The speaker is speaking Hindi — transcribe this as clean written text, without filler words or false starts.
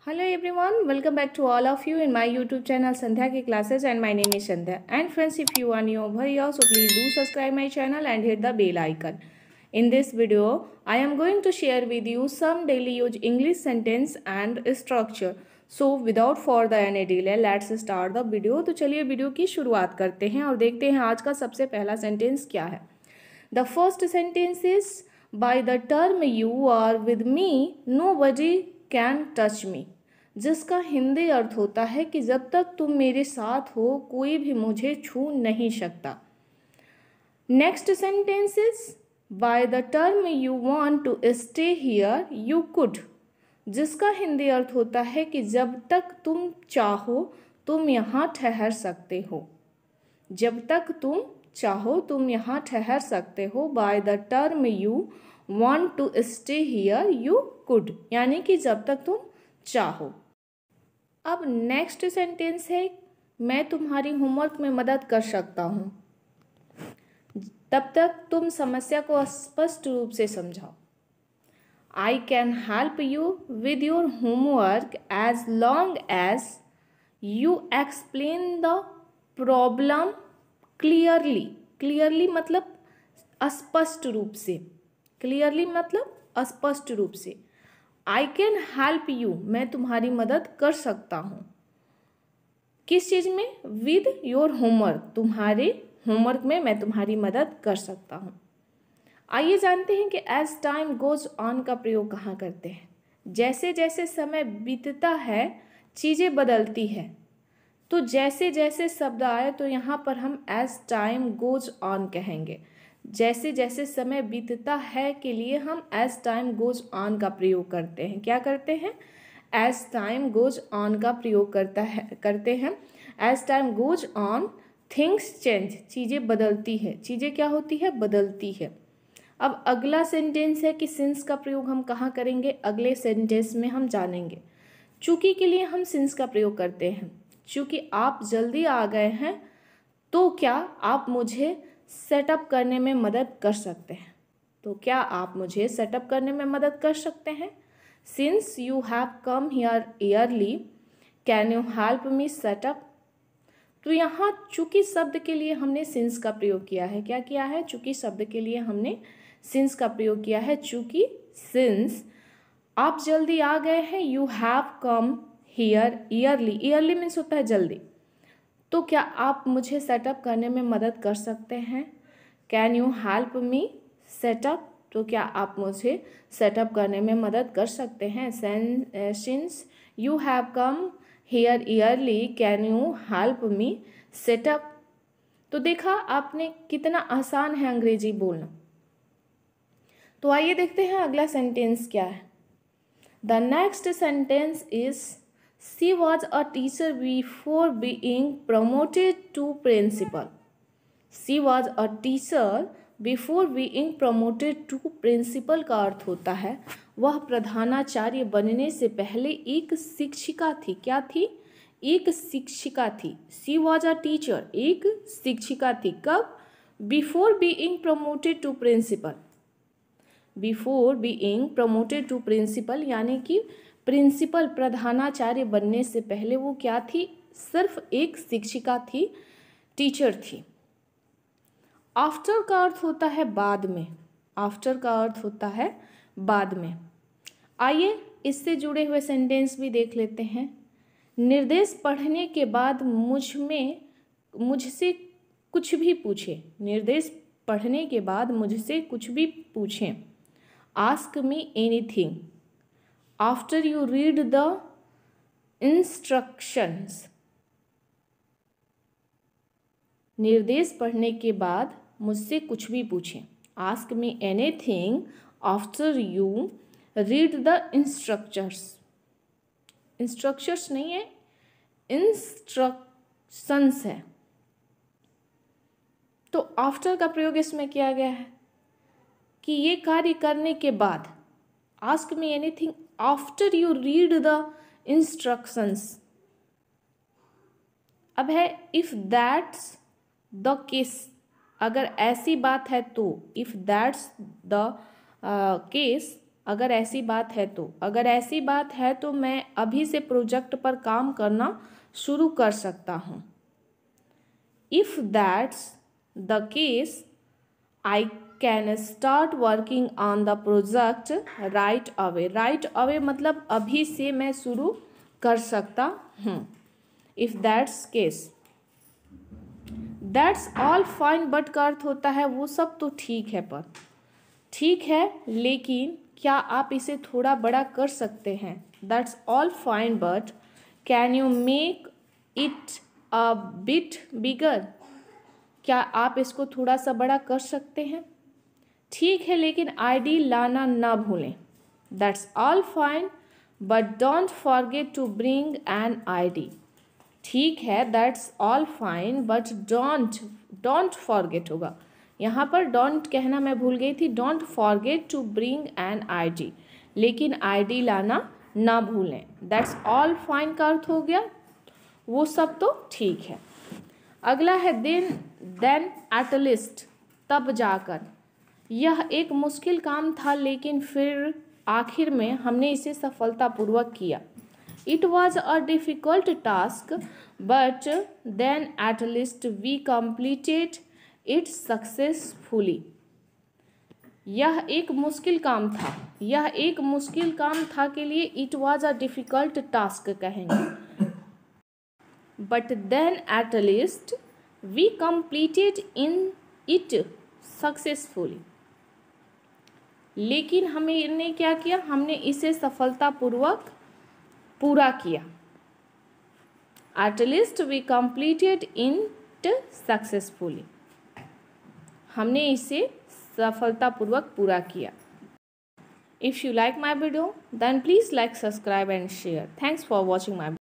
Hello everyone, welcome back to all of you in my YouTube channel Sandhya Ki Classes, and my name is Sandhya. And friends, if you are new over here, so please do subscribe my channel and hit the bell icon. In this video, I am going to share with you some daily use English sentence and structure. So without further any delay, let's start the video. तो चलिए वीडियो की शुरुआत करते हैं और देखते हैं आज का सबसे पहला सेंटेंस क्या है. The first sentence is, by the term you are with me, nobody can touch me. जिसका हिंदी अर्थ होता है कि जब तक तुम मेरे साथ हो कोई भी मुझे छू नहीं सकता. Next sentence is, by the term you want to stay here you could. जिसका हिंदी अर्थ होता है कि जब तक तुम चाहो तुम यहाँ ठहर सकते हो. जब तक तुम चाहो तुम यहाँ ठहर सकते हो. By the term you want to stay here you could, यानी कि जब तक तुम चाहो. अब नेक्स्ट सेंटेंस है, मैं तुम्हारी होमवर्क में मदद कर सकता हूँ. तब तक तुम समस्या को स्पष्ट रूप से समझाओ. I can help you with your homework as long as you explain the problem clearly. Clearly मतलब स्पष्ट रूप से. क्लियरली मतलब स्पष्ट रूप से. आई कैन हेल्प यू, मैं तुम्हारी मदद कर सकता हूँ. किस चीज़ में? विद योर होमवर्क, तुम्हारे होमवर्क में मैं तुम्हारी मदद कर सकता हूँ. आइए जानते हैं कि एज टाइम गोज ऑन का प्रयोग कहाँ करते हैं. जैसे जैसे समय बीतता है चीज़ें बदलती है. तो जैसे जैसे शब्द आए तो यहाँ पर हम एज टाइम गोज ऑन कहेंगे. जैसे जैसे समय बीतता है के लिए हम एज टाइम गोज ऑन का प्रयोग करते हैं. क्या करते हैं? एज टाइम गोज ऑन का प्रयोग करते हैं. As time goes on things change, चीज़ें बदलती है. चीज़ें क्या होती है? बदलती है. अब अगला सेंटेंस है कि सिंस का प्रयोग हम कहाँ करेंगे, अगले सेंटेंस में हम जानेंगे. चूँकि के लिए हम सिंस का प्रयोग करते हैं. चूँकि आप जल्दी आ गए हैं तो क्या आप मुझे सेटअप करने में मदद कर सकते हैं. तो क्या आप मुझे सेटअप करने में मदद कर सकते हैं. Since you have come here yearly can you help me setup. तो यहाँ चूँकि शब्द के लिए हमने सिंस का प्रयोग किया है. क्या किया है? चूँकि शब्द के लिए हमने सिंस का प्रयोग किया है. चूँकि सिंस आप जल्दी आ गए हैं, you have come here yearly. Yearly means होता है जल्दी. तो क्या आप मुझे सेटअप करने में मदद कर सकते हैं. Can you help me setup. तो क्या आप मुझे सेटअप करने में मदद कर सकते हैं. Since you have come here yearly can you help me setup. तो देखा आपने कितना आसान है अंग्रेजी बोलना. तो आइए देखते हैं अगला सेंटेंस क्या है. The next sentence is, she was a teacher before being promoted to principal. She was a teacher before being promoted to principal का अर्थ होता है वह प्रधानाचार्य बनने से पहले एक शिक्षिका थी. क्या थी? एक शिक्षिका थी. She was a teacher, एक शिक्षिका थी. कब? Before being promoted to principal. Before being promoted to principal यानी कि प्रिंसिपल प्रधानाचार्य बनने से पहले वो क्या थी? सिर्फ एक शिक्षिका थी, टीचर थी. आफ्टर का अर्थ होता है बाद में. आफ्टर का अर्थ होता है बाद में. आइए इससे जुड़े हुए सेंटेंस भी देख लेते हैं. निर्देश पढ़ने के बाद मुझसे कुछ भी पूछे. निर्देश पढ़ने के बाद मुझसे कुछ भी पूछें. Ask me anything after you read the instructions. निर्देश पढ़ने के बाद मुझसे कुछ भी पूछें. Ask me anything after you read the instructions. Instructions नहीं है, इंस्ट्रक्शंस है. तो आफ्टर का प्रयोग इसमें किया गया है कि ये कार्य करने के बाद. Ask me anything after you read the instructions. अब है इफ दैट्स द केस. अगर ऐसी बात है तो. इफ दैट्स द केस अगर ऐसी बात है तो मैं अभी से प्रोजेक्ट पर काम करना शुरू कर सकता हूँ। If that's the case I can start working on the project right away. Right away मतलब अभी से मैं शुरू कर सकता हूँ। If that's case, that's all fine but का अर्थ होता है वो सब तो ठीक है, पर ठीक है लेकिन क्या आप इसे थोड़ा बड़ा कर सकते हैं। That's all fine but can you make it a bit बिगर। क्या आप इसको थोड़ा सा बड़ा कर सकते हैं। ठीक है लेकिन आईडी लाना ना भूलें। That's all fine but don't forget to bring an ID. ठीक है, that's all fine but don't forget होगा। यहाँ पर डोंट कहना मैं भूल गई थी। Don't forget to bring an ID, लेकिन आईडी लाना ना भूलें। दैट्स ऑल फाइन का अर्थ हो गया वो सब तो ठीक है। अगला है देन एट लिस्ट, तब जाकर। यह एक मुश्किल काम था लेकिन फिर आखिर में हमने इसे सफलतापूर्वक किया। It was a difficult task, but then at least we completed it successfully. यह एक मुश्किल काम था के लिए it was a difficult task कहेंगे। But then at least we completed it successfully. लेकिन हमने क्या किया, हमने इसे सफलतापूर्वक पूरा किया। At least we completed it successfully. हमने इसे सफलतापूर्वक पूरा किया। If you like my video, then please like, subscribe and share. Thanks for watching my video.